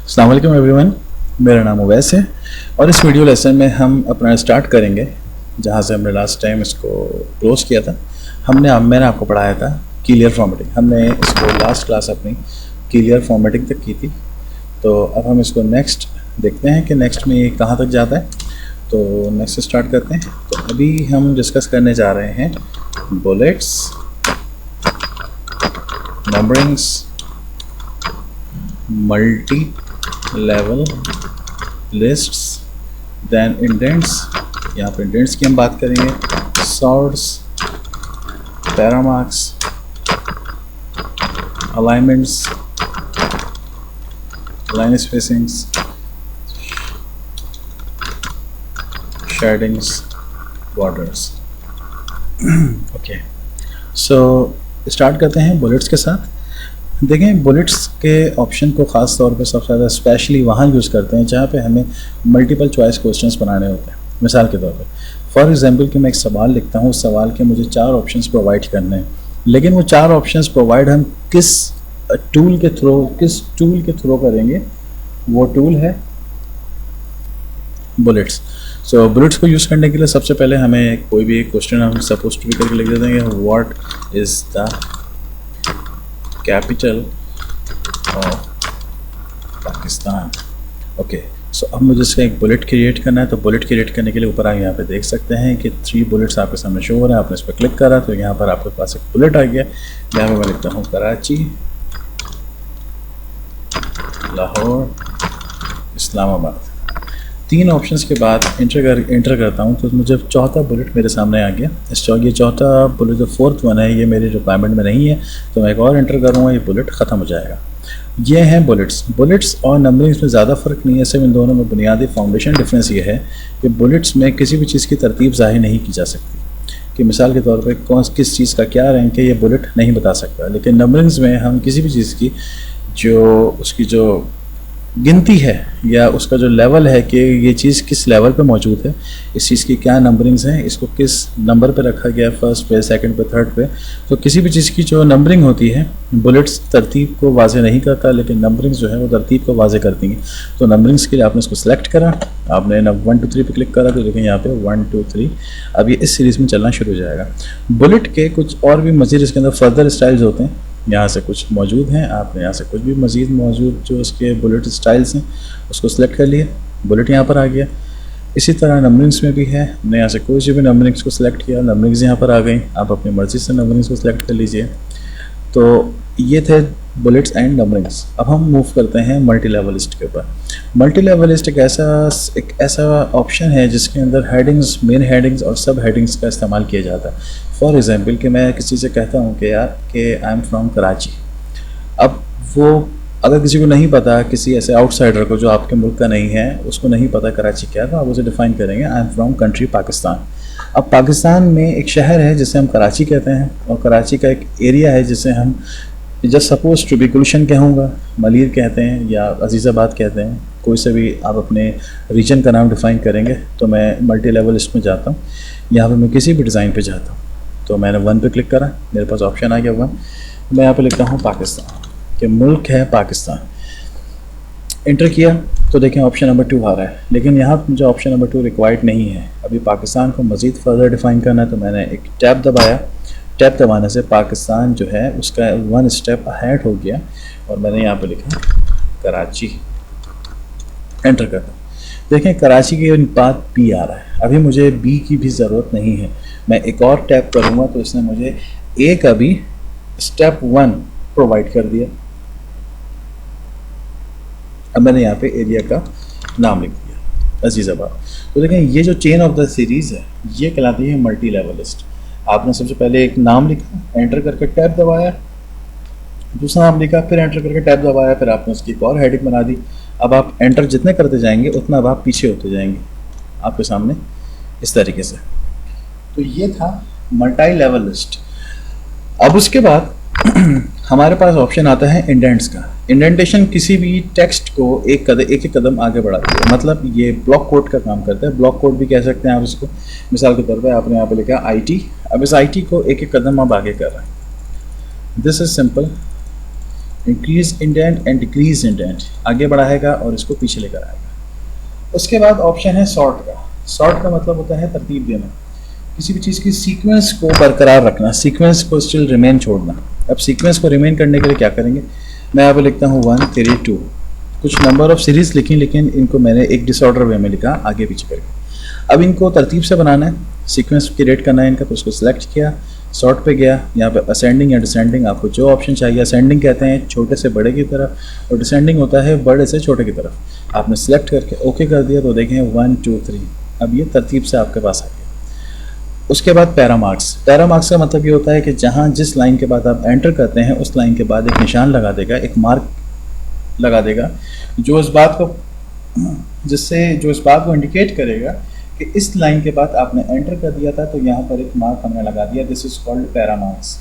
अस्सलाम वालेकुम एवरीवन, मेरा नाम उवैस है और इस वीडियो लेसन में हम अपना स्टार्ट करेंगे जहाँ से हमने लास्ट टाइम इसको क्लोज किया था। मैंने आपको पढ़ाया था क्लियर फॉर्मेटिंग। हमने इसको लास्ट क्लास अपनी क्लियर फॉर्मेटिंग तक की थी। तो अब हम इसको नेक्स्ट देखते हैं कि नेक्स्ट में ये कहाँ तक जाता है। तो नेक्स्ट स्टार्ट करते हैं। तो अभी हम डिस्कस करने जा रहे हैं bullets, numberings, multi level lists, then indents. यहाँ पर इंडेंट्स की हम बात करेंगे, sorts, paramarks, alignments, line spacings, shadings, borders. Okay, so start करते हैं बुलेट्स के साथ। देखें, बुलेट्स के ऑप्शन को ख़ास तौर पे सबसे ज़्यादा स्पेशली वहाँ यूज़ करते हैं जहाँ पे हमें मल्टीपल चॉइस क्वेश्चंस बनाने होते हैं। मिसाल के तौर पे फॉर एग्जांपल कि मैं एक सवाल लिखता हूँ, उस सवाल के मुझे 4 ऑप्शंस प्रोवाइड करने हैं, लेकिन वो 4 ऑप्शंस प्रोवाइड हम किस टूल के थ्रू करेंगे। वो टूल है बुलेट्स। सो बुलेट्स को यूज़ करने के लिए सबसे पहले हमें कोई भी एक क्वेश्चन हम सपोज टू भी करके लिख देते हैं, what is the capital of Pakistan. Okay, so अब मुझे इसका एक बुलेट क्रिएट करना है। तो बुलेट क्रिएट करने के लिए ऊपर आप यहाँ पे देख सकते हैं कि 3 बुलेट्स आपके सामने शो हो रहे हैं। आपने इस पर क्लिक करा तो यहाँ पर आपके पास एक बुलेट आ गया। यहाँ पे मैं लिखता हूँ कराची, लाहौर, इस्लामाबाद। 3 ऑप्शंस के बाद इंटर करता हूँ तो मुझे चौथा बुलेट मेरे सामने आ गया। ये चौथा बुलेट जो 4th वन है, ये मेरी रिक्वायरमेंट में नहीं है, तो मैं एक और इंटर करूँगा, ये बुलेट ख़त्म हो जाएगा। ये हैं बुलेट्स और नंबरिंग्स में ज़्यादा फ़र्क नहीं है। सिर्फ इन दोनों में बुनियादी फाउंडेशन डिफरेंस ये है कि बुलेट्स में किसी भी चीज़ की तरतीब ज़ाहिर नहीं की जा सकती कि मिसाल के तौर पर किस चीज़ का क्या रैंक है, ये बुलेट नहीं बता सकता। लेकिन नंबरिंग्स में हम किसी भी चीज़ की उसकी जो गिनती है या उसका जो लेवल है कि ये चीज़ किस लेवल पे मौजूद है, इस चीज़ की क्या नंबरिंग्स हैं, इसको किस नंबर पे रखा गया, फर्स्ट पे, सेकंड पे, थर्ड पे। तो किसी भी चीज़ की जो नंबरिंग होती है, बुलेट्स तरतीब को वाज़े नहीं करता, लेकिन नंबरिंग्स जो है वो तरतीब को वाज़े करती हैं। तो नंबरिंग्स के लिए आपने इसको सेलेक्ट करा, आपने 1 2 3 पे क्लिक करा तो देखें यहाँ पे 1 2 3 अब ये इस सीरीज़ में चलना शुरू हो जाएगा। बुलेट के कुछ और भी मज़ीद इसके अंदर फर्दर स्टाइल्स होते हैं, यहाँ से कुछ मौजूद हैं। आपने यहाँ से कुछ भी मज़ीद मौजूद जो उसके बुलेट स्टाइल्स हैं उसको सिलेक्ट कर लिए, बुलेट यहाँ पर आ गया। इसी तरह नंबरिंग्स में भी है, हमने यहाँ से कोई भी नंबरिंग्स को सिलेक्ट किया, नंबरिंग्स यहाँ पर आ गई। आप अपनी मर्ज़ी से नंबरिंग्स को सिलेक्ट कर लीजिए। तो ये थे बुलेट्स एंड नंबरिंग्स। अब हम मूव करते हैं मल्टी लेवल लिस्ट के ऊपर। मल्टी लेवल लिस्ट एक ऐसा ऑप्शन है जिसके अंदर हेडिंग्स, मेन हेडिंग्स और सब हेडिंग्स का इस्तेमाल किया जाता है। फॉर एग्जांपल कि मैं किसी से कहता हूँ कि यार कि आई एम फ्रॉम कराची। अब वो अगर किसी को नहीं पता, किसी ऐसे आउटसाइडर को जो आपके मुल्क का नहीं है, उसको नहीं पता कराची क्या है, तो आप उसे डिफ़ाइन करेंगे I am from country Pakistan. अब पाकिस्तान में एक शहर है जिसे हम कराची कहते हैं, और कराची का एक एरिया है जिसे हम जस्ट सपोज टू बी गुलशन कहूँगा, मलिर कहते हैं या अजीज़ाबाद कहते हैं। कोई से भी आप अपने रीजन का नाम डिफ़ाइन करेंगे। तो मैं मल्टी लेवल लिस्ट में जाता हूँ, यहाँ पे मैं किसी भी डिज़ाइन पे जाता हूँ। तो मैंने 1 पे क्लिक करा, मेरे पास ऑप्शन आ गया 1। मैं यहाँ पे लिखता हूँ पाकिस्तान, कि मुल्क है पाकिस्तान। इंटर किया तो देखें ऑप्शन नंबर 2 आ रहा है, लेकिन यहाँ पर मुझे ऑप्शन नंबर 2 रिक्वायर्ड नहीं है। अभी पाकिस्तान को मज़ीद फर्दर डिफ़ाइन करना है, तो मैंने एक टैब दबाया। टैब दबाने से पाकिस्तान जो है उसका 1 स्टेप अहेड हो गया और मैंने यहाँ पे लिखा कराची। एंटर करता हूँ, देखें कराची के बाद बी आ रहा है। अभी मुझे बी की भी ज़रूरत नहीं है। मैं एक और टैप करूँगा तो इसने मुझे ए का भी स्टेप 1 प्रोवाइड कर दिया। अब मैंने यहाँ पे एरिया का नाम लिख दिया अजीज़ाबाद। तो देखें ये जो चेन ऑफ द सीरीज़ है ये कहलाती है मल्टी लेवल लिस्ट। आपने सबसे पहले एक नाम लिखा, एंटर करके टैब दबाया, दूसरा नाम लिखा, फिर एंटर करके टैब दबाया, फिर आपने उसकी एक और हेडिंग बना दी। अब आप एंटर जितने करते जाएंगे उतना अब आप पीछे होते जाएंगे आपके सामने इस तरीके से। तो ये था मल्टी लेवल लिस्ट। अब उसके बाद हमारे पास ऑप्शन आता है इंडेंट्स का। इंडेंटेशन किसी भी टेक्स्ट को एक कदम आगे बढ़ाती है, मतलब ये ब्लॉक कोड का काम करता है। ब्लॉक कोड भी कह सकते हैं आप इसको। मिसाल के तौर पे आपने यहाँ पे लिखा IT, अब इस IT को एक कदम आप आगे कर रहे हैं। This is simple increase indent and decrease indent, आगे बढ़ाएगा और इसको पीछे लेकर आएगा। उसके बाद ऑप्शन है सॉर्ट का। सॉर्ट का मतलब होता है तरतीब देना, किसी भी चीज़ की सीक्वेंस को बरकरार रखना, सीक्वेंस को स्टिल रिमेन छोड़ना। अब सीक्वेंस को रिमेन करने के लिए क्या करेंगे, मैं यहाँ पे लिखता हूँ 1 3 2, कुछ नंबर ऑफ सीरीज लिखी, लेकिन इनको मैंने एक डिसऑर्डर वे में लिखा आगे पीछे करके। अब इनको तरतीब से बनाना है, सीक्वेंस क्रिएट करना है इनका, तो उसको सिलेक्ट किया, सॉर्ट पे गया, यहाँ पे असेंडिंग या डिसेंडिंग आपको जो ऑप्शन चाहिए। असेंडिंग कहते हैं छोटे से बड़े की तरफ और डिसेंडिंग होता है बड़े से छोटे की तरफ। आपने सेलेक्ट करके ओके कर दिया तो देखें 1 2 3, अब ये तरतीब से आपके पास आ गया। उसके बाद पैरामार्क्स। पैरामार्क्स का मतलब ये होता है कि जहाँ जिस लाइन के बाद आप एंटर करते हैं उस लाइन के बाद एक निशान लगा देगा, एक मार्क लगा देगा, जो इस बात को इंडिकेट करेगा कि इस लाइन के बाद आपने एंटर कर दिया था, तो यहाँ पर एक मार्क हमने लगा दिया। This is called paramarks.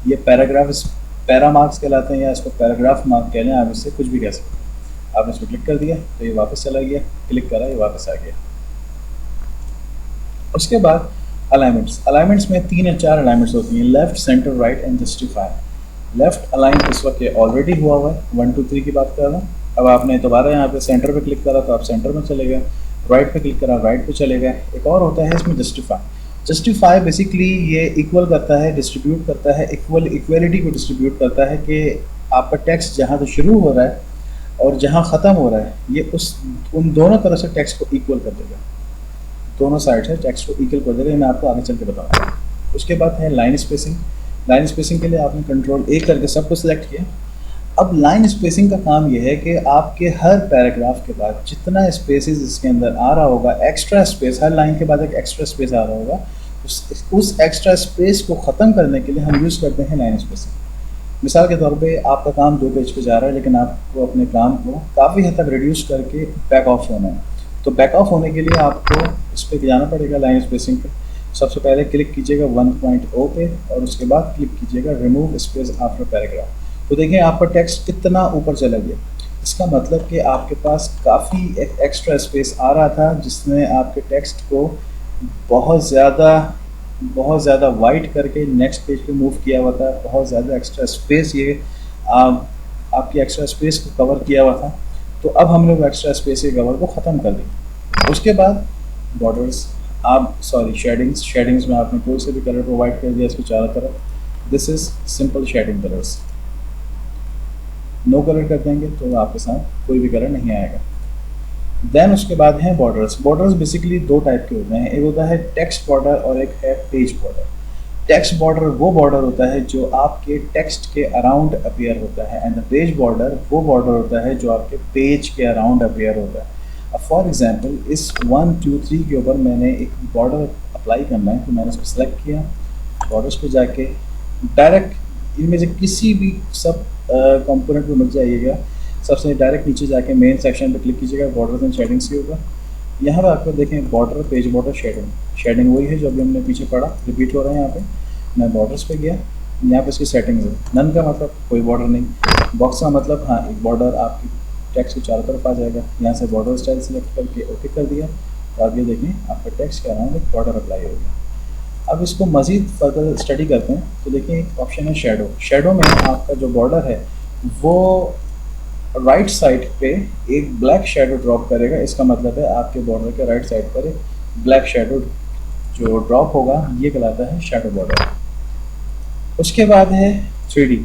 ये पैरामार्क्स कहलाते हैं, या इसको पैराग्राफ मार्क कह लें, आप इससे कुछ भी कह सकते हैं। आपने इसको क्लिक कर दिया तो ये वापस चला गया, क्लिक करा ये वापस आ गया। उसके बाद अलाइनमेंट्स में 3 या 4 अलाइनमेंट्स होती हैं, left, centre, right and justify. Left align इस वक्त ऑलरेडी हुआ है, 1 2 3 की बात कर रहा हूँ। अब आपने दोबारा यहाँ पे सेंटर पे क्लिक करा तो आप सेंटर में चले गए, राइट पे क्लिक करा राइट पे चले गए। एक और होता है इसमें जस्टिफाई। जस्टिफाई बेसिकली ये इक्वल करता है, डिस्ट्रीब्यूट करता है, इक्वलिटी को डिस्ट्रीब्यूट करता है कि आपका टेक्स्ट जहाँ से शुरू हो रहा है और जहाँ ख़त्म हो रहा है, ये उन दोनों तरफ से टेक्स्ट को इक्वल कर देगा, दोनों साइड से टेक्स्ट को इक्वल कर देगा। मैं आपको आगे चल के बताऊँगा। उसके बाद है लाइन स्पेसिंग। लाइन स्पेसिंग के लिए आपने कंट्रोल A करके सब कुछ सिलेक्ट किया। अब लाइन स्पेसिंग का काम यह है कि आपके हर पैराग्राफ के बाद जितना स्पेसेस इसके अंदर आ रहा होगा, एक्स्ट्रा स्पेस, हर लाइन के बाद एक एक्स्ट्रा स्पेस आ रहा होगा, उस एक्स्ट्रा स्पेस को ख़त्म करने के लिए हम यूज़ करते हैं लाइन स्पेसिंग। मिसाल के तौर पे आपका काम 2 पेज पे जा रहा है, लेकिन आपको अपने काम को काफ़ी हद तक रिड्यूस करके बैक ऑफ होना है, तो बैक ऑफ होने के लिए आपको इस पर जाना पड़ेगा लाइन स्पेसिंग पे। सबसे पहले क्लिक कीजिएगा 1.0 पे और उसके बाद क्लिक कीजिएगा रिमूव स्पेस आफ्टर पैराग्राफ। तो देखें आपका टेक्स्ट कितना ऊपर चला गया। इसका मतलब कि आपके पास काफ़ी एक एक्स्ट्रा स्पेस आ रहा था, जिसने आपके टेक्स्ट को बहुत ज़्यादा वाइड करके नेक्स्ट पेज पे मूव किया हुआ था। बहुत ज़्यादा एक्स्ट्रा स्पेस ये आपकी एक्स्ट्रा स्पेस को कवर किया हुआ था। तो अब हमने वो एक्स्ट्रा स्पेस के कवर को ख़त्म कर दिया। उसके बाद बॉर्डर्स, शेडिंग्स में आपने कोई से भी कलर प्रोवाइड कर दिया इसके चारों तरफ। This is simple shading colours. No colour कर देंगे तो आपके साथ कोई भी कलर नहीं आएगा। देन उसके बाद हैं बॉर्डर्स। बॉर्डर्स बेसिकली 2 टाइप के होते हैं, एक होता है टेक्स्ट बॉर्डर और एक है पेज बॉर्डर। टेक्स्ट बॉर्डर वो बॉर्डर होता है जो आपके टेक्स्ट के अराउंड अपीयर होता है, एंड द पेज बॉर्डर वो बॉर्डर होता है जो आपके पेज के अराउंड अपीयर होता है। अब फॉर एग्जांपल इस 1 2 3 के ऊपर मैंने एक बॉर्डर अप्लाई करना है, तो मैंने इसको सेलेक्ट किया, बॉर्डर्स पे जाके डायरेक्ट इनमें से किसी भी सब कंपोनेंट में मत जाइएगा, सबसे डायरेक्ट नीचे जाके मेन सेक्शन पे क्लिक कीजिएगा बॉर्डर्स एंड शेडिंग्स के ऊपर। यहाँ पर आपको देखें बॉर्डर, पेज बॉर्डर, शेडिंग वही है जो अभी हमने पीछे पढ़ा, रिपीट हो रहा है। यहाँ पे मैं बॉर्डर्स पे गया, यहाँ पे इसकी सेटिंग्स है। नन का मतलब कोई बॉर्डर नहीं, बॉक्स का मतलब हाँ एक बॉर्डर आपकी टेक्स्ट के चारों तरफ आ जाएगा। यहाँ से बॉर्डर स्टाइल सेलेक्ट करके ओके कर दिया, तो आप ये देखें आपका टेक्स्ट के अराउंड एक बॉर्डर अप्लाई हो गया। अब इसको मज़ीद फर्दर स्टडी करते हैं, तो देखिए एक ऑप्शन है शेडो। शेडो में आपका जो बॉर्डर है वो राइट साइड पे एक ब्लैक शेडो ड्रॉप करेगा। इसका मतलब है आपके बॉर्डर के राइट साइड पर एक ब्लैक शेडो जो ड्रॉप होगा, ये कहलाता है शेडो बॉर्डर। उसके बाद है 3D।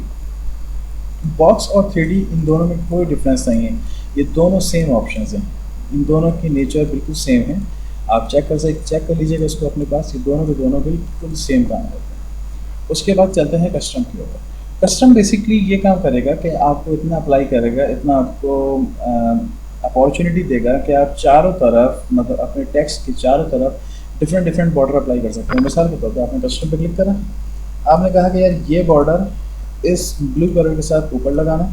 बॉक्स और 3D इन दोनों में कोई डिफरेंस नहीं है, ये दोनों सेम ऑप्शंस हैं, इन दोनों की नेचर बिल्कुल सेम है। आप चेक कर लीजिएगा इसको अपने पास, ये दोनों के दोनों बिल्कुल सेम काम करते हैं। उसके बाद चलते हैं कस्टम की ओर। कस्टम बेसिकली ये काम करेगा कि आपको इतना अप्लाई करेगा, इतना आपको अपॉर्चुनिटी देगा कि आप चारों तरफ, मतलब अपने टेक्स्ट के चारों तरफ डिफरेंट बॉर्डर अप्लाई कर सकते हैं। मिसाल के तौर पर आपने कस्टम पे क्लिक करा, आपने कहा कि यार ये बॉर्डर इस ब्लू कलर के साथ ऊपर लगाना,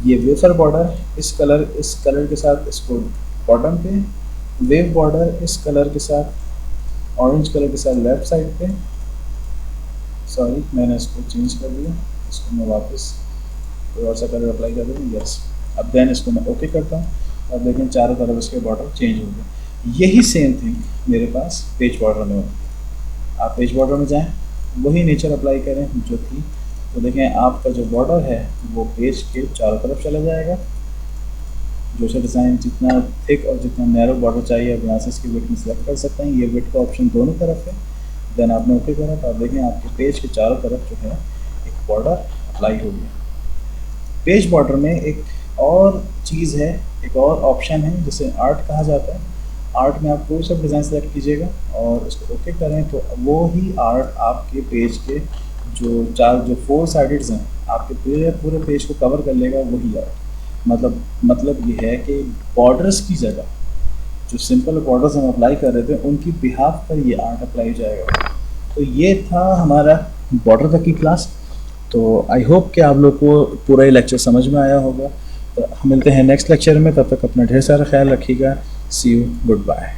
ये वेफर बॉर्डर इस कलर के साथ इसको बॉटम पे, वेव बॉर्डर इस कलर के साथ, ऑरेंज कलर के साथ लेफ्ट साइड पे। सॉरी मैंने इसको चेंज कर दिया, इसको मैं वापस कोई और सा कलर अप्लाई कर दूँ। यस, अब देन इसको मैं ओके करता हूँ, अब देखें चारों तरफ इसके बॉर्डर चेंज हो गए। यही सेम थिंग मेरे पास पेज बॉर्डर में होती है। आप पेज बॉर्डर में जाएं, वही नेचर अप्लाई करें जो थी तो देखें आपका जो बॉर्डर है वो पेज के चारों तरफ चला जाएगा। जो सा डिज़ाइन जितना थिक और जितना नैरो बॉर्डर चाहिए आप यहाँ से इसकी विड्थ में सेलेक्ट कर सकते हैं। ये विड्थ का ऑप्शन दोनों तरफ है। देन आपने ओके करा तो आप देखें आपके पेज के चारों तरफ जो है एक बॉर्डर अप्लाई हो गया। पेज बॉर्डर में एक और चीज़ है, एक और ऑप्शन है जिसे आर्ट कहा जाता है। आर्ट में आप कोई सा डिज़ाइन सेलेक्ट कीजिएगा और उसको ओके करें तो वो ही आर्ट आपके पेज के जो 4 साइड्स हैं आपके पूरे पेज को कवर कर लेगा, वही आर्ट। मतलब ये है कि बॉर्डर्स की जगह जो सिंपल बॉर्डर्स हम अप्लाई कर रहे थे उनकी बिहाफ पर ये आर्ट अप्लाई हो जाएगा। तो ये था हमारा बॉर्डर तक की क्लास। तो आई होप कि आप लोग को पूरा ही लेक्चर समझ में आया होगा। तो हम मिलते हैं नेक्स्ट लेक्चर में, तब तक अपना ढेर सारा ख्याल रखिएगा। सी यू, गुड बाय।